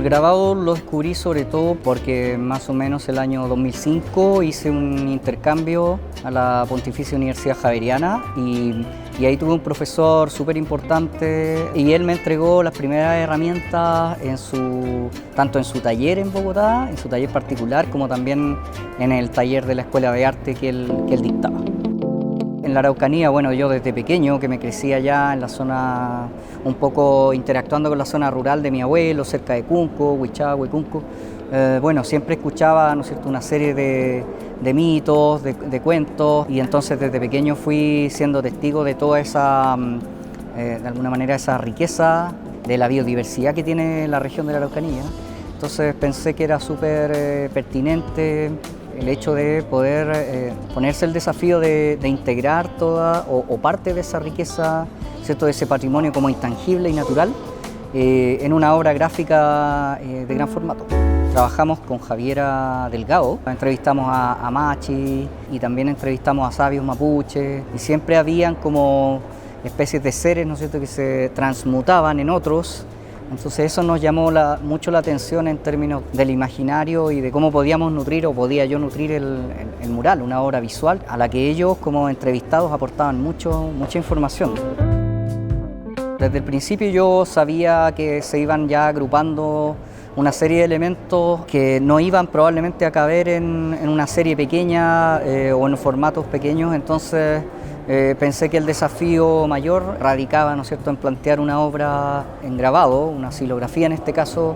El grabado lo descubrí sobre todo porque más o menos el año 2005 hice un intercambio a la Pontificia Universidad Javeriana y ahí tuve un profesor súper importante y él me entregó las primeras herramientas tanto en su taller en Bogotá, en su taller particular, como también en el taller de la Escuela de Arte que él dictaba. En la Araucanía, bueno, yo desde pequeño, que me crecí allá en la zona, un poco interactuando con la zona rural de mi abuelo, cerca de Cunco, Huichagüe, Cunco, bueno, siempre escuchaba, ¿no es cierto?, una serie de mitos, de cuentos, y entonces desde pequeño fui siendo testigo de toda esa, de alguna manera, esa riqueza de la biodiversidad que tiene la región de la Araucanía. Entonces pensé que era súper pertinente el hecho de poder ponerse el desafío de integrar toda o parte de esa riqueza, ¿cierto?, de ese patrimonio como intangible y natural en una obra gráfica de gran formato. Trabajamos con Javiera Delgado, entrevistamos a Machi y también entrevistamos a sabios mapuches y siempre habían como especies de seres, ¿no es cierto?, que se transmutaban en otros. Entonces eso nos llamó mucho la atención en términos del imaginario y de cómo podíamos nutrir o podía yo nutrir el mural, una obra visual a la que ellos como entrevistados aportaban mucha información. Desde el principio yo sabía que se iban ya agrupando una serie de elementos que no iban probablemente a caber en una serie pequeña o en formatos pequeños, entonces pensé que el desafío mayor radicaba, ¿no es cierto?, en plantear una obra en grabado, una xilografía en este caso,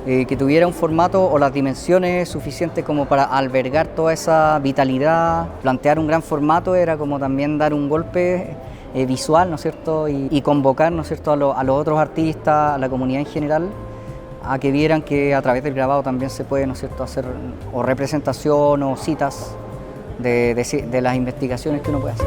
que tuviera un formato o las dimensiones suficientes como para albergar toda esa vitalidad. Plantear un gran formato era como también dar un golpe visual, ¿no es cierto?, y convocar, ¿no es cierto?, a los otros artistas, a la comunidad en general, a que vieran que a través del grabado también se puede, ¿no es cierto?, hacer o representación o citas de las investigaciones que uno puede hacer.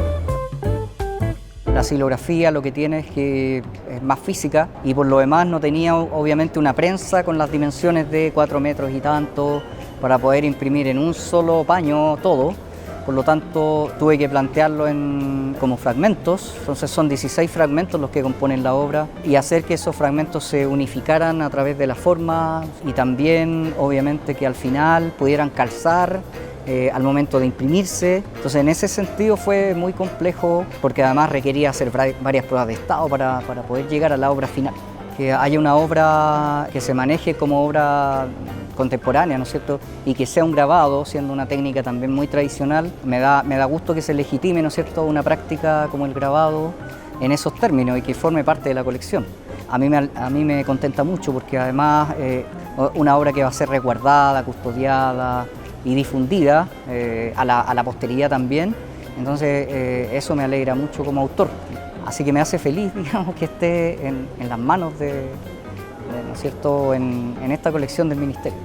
La xilografía lo que tiene es que es más física y por lo demás no tenía obviamente una prensa con las dimensiones de 4 metros y tanto para poder imprimir en un solo paño todo. Por lo tanto tuve que plantearlo como fragmentos, entonces son 16 fragmentos los que componen la obra y hacer que esos fragmentos se unificaran a través de la forma y también obviamente que al final pudieran calzar al momento de imprimirse. Entonces en ese sentido fue muy complejo porque además requería hacer varias pruebas de estado para poder llegar a la obra final. Que haya una obra que se maneje como obra contemporánea, ¿no es cierto?, y que sea un grabado, siendo una técnica también muy tradicional, me da gusto que se legitime, ¿no es cierto?, una práctica como el grabado en esos términos y que forme parte de la colección. A mí me contenta mucho porque además una obra que va a ser resguardada, custodiada y difundida a la posteridad también, entonces eso me alegra mucho como autor. Así que me hace feliz, digamos, que esté en las manos ¿no es cierto?, en esta colección del Ministerio.